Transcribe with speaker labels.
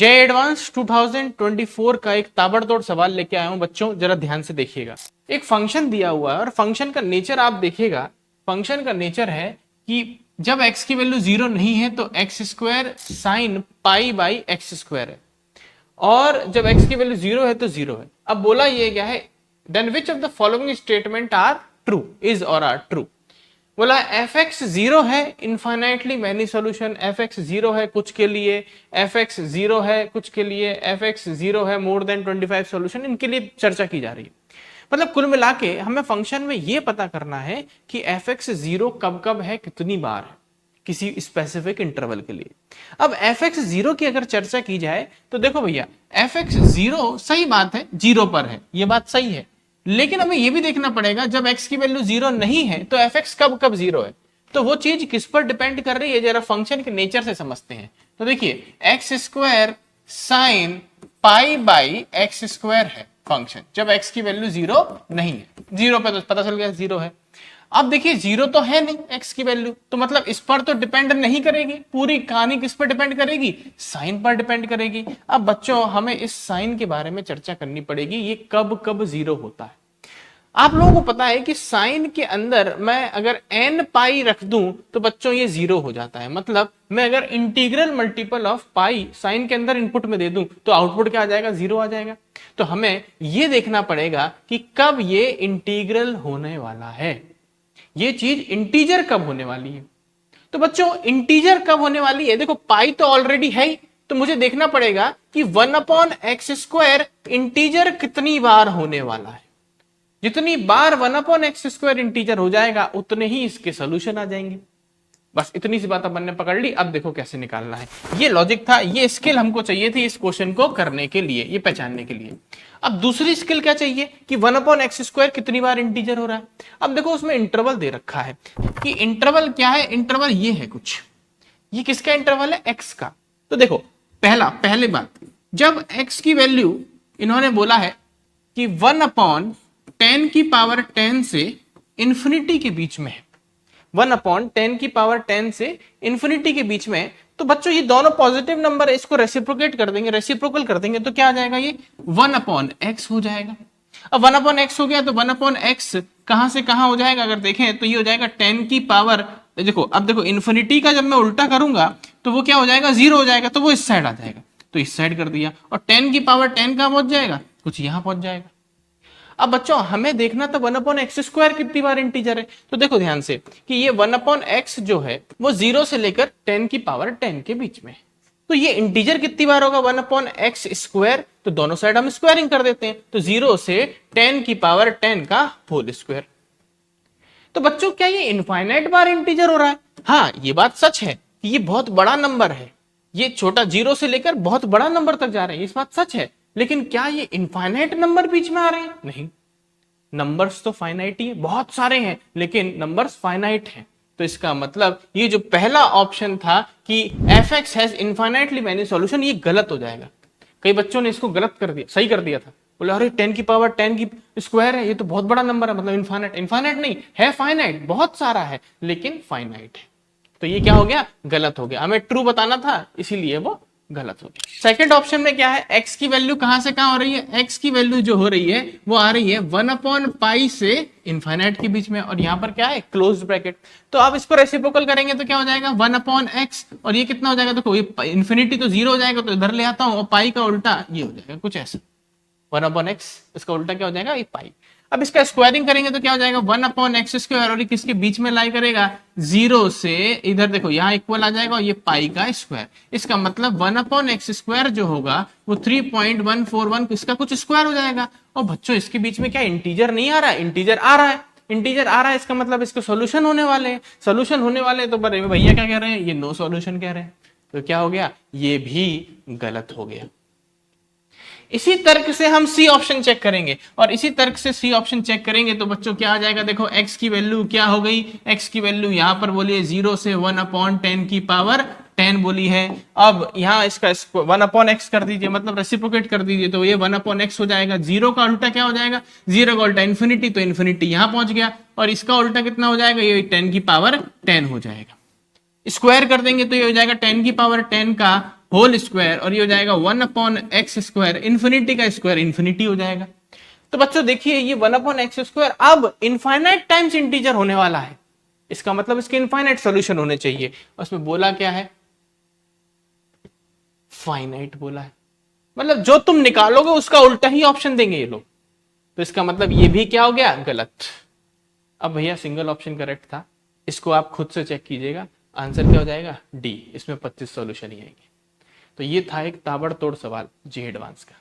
Speaker 1: जे advance 2024 का एक ताबड़तोड़ सवाल लेके आया हूं बच्चों, जरा ध्यान से देखिएगा। एक फंक्शन दिया हुआ है और फंक्शन का नेचर आप देखिएगा। फंक्शन का नेचर है कि जब x की वैल्यू 0 नहीं है तो x square sine pi by x square है, और जब x की वैल्यू 0 है तो 0 है। अब बोला ये क्या है, then which of the following statement are true, is और आर ट्रू। बोला एफ एक्स 0 है, infinitely many solution, F X 0 है कुछ के लिए, एफ एक्स 0 है कुछ के लिए, एफ एक्स 0 है मोर देन 25 सोल्यूशन, इनके लिए चर्चा की जा रही है। मतलब कुल मिला के हमें फंक्शन में यह पता करना है कि एफ एक्स 0 कब कब है, कितनी बार है किसी स्पेसिफिक इंटरवल के लिए। अब एफ एक्स 0 की अगर चर्चा की जाए तो देखो भैया, एफ एक्स 0 सही बात है 0 पर है, यह बात सही है, लेकिन हमें यह भी देखना पड़ेगा जब x की वैल्यू 0 नहीं है तो fx कब कब 0 है। तो वो चीज किस पर डिपेंड कर रही है, जरा फंक्शन के नेचर से समझते हैं। तो देखिए x square sine pi by x square है फंक्शन, जब x की वैल्यू 0 नहीं है। 0 पे तो पता चल गया 0 है। अब देखिए 0 तो है नहीं x की वैल्यू, तो मतलब इस पर तो डिपेंड नहीं करेगी, पूरी कहानी किस पर डिपेंड करेगी, साइन पर डिपेंड करेगी। अब बच्चों हमें इस साइन के बारे में चर्चा करनी पड़ेगी, ये कब कब 0 होता है। आप लोगों को पता है कि साइन के अंदर मैं अगर n पाई रख दूं तो बच्चों ये 0 हो जाता है। मतलब मैं अगर integral multiple of pi sine के अंदर इनपुट में दे दूं तो आउटपुट क्या आ जाएगा, 0 आ जाएगा। तो हमें ये देखना पड़ेगा कि कब ये इंटीग्रल होने वाला है, ये चीज इंटीजर कब होने वाली है। तो बच्चों इंटीजर कब होने वाली है, देखो पाई तो ऑलरेडी है ही, तो मुझे देखना पड़ेगा कि 1/x² इंटीजर कितनी बार होने वाला है। जितनी बार 1/x² इंटीजर हो जाएगा उतने ही इसके सॉल्यूशन आ जाएंगे। बस इतनी सी बात अपन ने पकड़ ली। अब देखो कैसे निकालना है, ये लॉजिक था, ये स्किल हमको चाहिए थी इस क्वेश्चन को करने के लिए, ये पहचानने के लिए। अब दूसरी स्किल क्या चाहिए कि 1/x² कितनी बार इंटीजर हो रहा है। अब देखो उसमें इंटरवल दे रखा है कि इंटरवल क्या है, इंटरवल ये है कुछ, ये किसका इंटरवल है, x का। तो देखो पहली बात, जब x की वैल्यू इन्होंने बोला है कि 1/10 से इंफिनिटी के बीच में है, 1/10 से इंफिनिटी के बीच में, तो बच्चों ये दोनों पॉजिटिव नंबर है, इसको रेसिप्रोकेट कर देंगे, रेसिप्रोकल कर देंगे तो क्या आ जाएगा, ये 1/x हो जाएगा। अब 1/x हो गया तो 1/x कहां से कहां हो जाएगा, अगर देखें तो ये हो जाएगा 10 की पावर, देखो अब देखो इंफिनिटी का जब मैं उल्टा करूंगा तो वो क्या हो जाएगा, 0 हो जाएगा, तो वो इस साइड आ जाएगा, तो इस साइड कर दिया, और 10 की पावर 10 कहां पहुंच जाएगा, कुछ यहां पहुंच जाएगा। अब बच्चों हमें देखना था 1/x² कितनी बार इंटीजर है। तो देखो ध्यान से कि ये 1/x जो है वो 0 से लेकर 10 की पावर 10 के बीच में है। तो ये इंटीजर कितनी बार होगा, 1/x², तो दोनों साइड हम स्क्वायरिंग कर देते हैं, तो 0 से 10 की पावर 10 का होल स्क्वायर। तो बच्चों क्या ये इनफाइनाइट बार इंटीजर हो रहा है? हाँ ये बात सच है कि ये बहुत बड़ा नंबर है, ये छोटा 0 से लेकर बहुत बड़ा नंबर तक जा रहे हैं, इस बात सच है। लेकिन क्या ये इनफाइनाइट नंबर बीच में आ रहे हैं? नहीं, नंबर्स तो फाइनाइट ही है, बहुत सारे हैं, लेकिन नंबर्स फाइनाइट हैं। तो इसका मतलब ये जो पहला ऑप्शन था कि F x has infinitely many solution, ये गलत हो जाएगा। कई बच्चों ने इसको गलत कर दिया, सही कर दिया था, बोले अरे 10 की पावर 10 की स्क्वायर है, ये तो बहुत बड़ा नंबर है, मतलब इनफाइनाइट। इनफाइनाइट नहीं है, फाइनाइट, बहुत सारा है लेकिन फाइनाइट है। तो ये क्या हो गया, गलत हो गया। हमें ट्रू बताना था इसीलिए वो गलत हो गया। सेकंड ऑप्शन में क्या है, x की वैल्यू कहां से कहां हो रही है, x की वैल्यू जो हो रही है वो आ रही है 1/π से इनफाइनाइट के बीच में, और यहां पर क्या है, क्लोज्ड ब्रैकेट। तो आप इसको रेसिप्रोकल करेंगे तो क्या हो जाएगा, 1/x, और ये कितना हो जाएगा, देखो ये इन्फिनिटी तो 0 हो जाएगा, तो इधर ले आता हूं, और पाई का उल्टा ये हो जाएगा कुछ ऐसा, 1/x, इसका उल्टा क्या हो जाएगा, ये पाई। अब इसका स्क्वायरिंग करेंगे तो क्या हो जाएगा, 1/x², और ये किसके बीच में लाई करेगा, 0 से इधर देखो यहाँ इक्वल आ जाएगा, और ये पाई का स्क्वायर। इसका मतलब 1/x² जो होगा वो 3.141 इसका कुछ स्क्वायर हो जाएगा। और बच्चों इसके बीच में क्या इंटीजर नहीं आ रहा है, इंटीजर आ रहा है, इंटीजर आ रहा है, इसका मतलब इसके सॉल्यूशन होने वाले हैं, सॉल्यूशन होने वाले हैं। तो भैया क्या कह रहे हैं, ये नो सॉल्यूशन कह रहे हैं, तो क्या हो गया, ये भी गलत हो गया। इसी तर्क से हम सी ऑप्शन चेक करेंगे, और इसी तर्क से सी ऑप्शन चेक करेंगे तो बच्चों क्या आ जाएगा, देखो x की वैल्यू क्या हो गई, x की वैल्यू यहां पर बोलिए 0 से 1/10 की पावर 10 बोली है। अब यहां इसका 1/x कर दीजिए, मतलब रेसिप्रोकेट कर दीजिए, तो ये 1/x हो जाएगा। 0 का उल्टा क्या हो जाएगा, 0 का उल्टा इन्फिनिटी, तो इन्फिनिटी यहां पहुंच गया, और इसका उल्टा कितना हो जाएगा, ये 10 की पावर 10 हो जाएगा। स्क्वायर कर देंगे तो ये हो जाएगा 10 की पावर 10 का होल स्क्वायर और ये हो जाएगा 1/x², इन्फिनिटी का स्क्वायर इन्फिनिटी हो जाएगा। तो बच्चों देखिए ये 1/x² अब इनफाइनाइट टाइम्स इंटीजर होने वाला है, इसका मतलब इसके इनफाइनाइट सॉल्यूशन होने चाहिए। उसमें बोला क्या है, फाइनाइट बोला है, मतलब जो तुम निकालोगे उसका उल्टा ही ऑप्शन देंगे ये लोग। तो इसका मतलब ये भी क्या हो गया, गलत। अब भैया सिंगल ऑप्शन करेक्ट था, इसको आप खुद से चेक कीजिएगा, आंसर क्या हो जाएगा डी, इसमें 25 सॉल्यूशन ही आएंगे। तो ये था एक ताबड़तोड़ सवाल जी एडवांस का।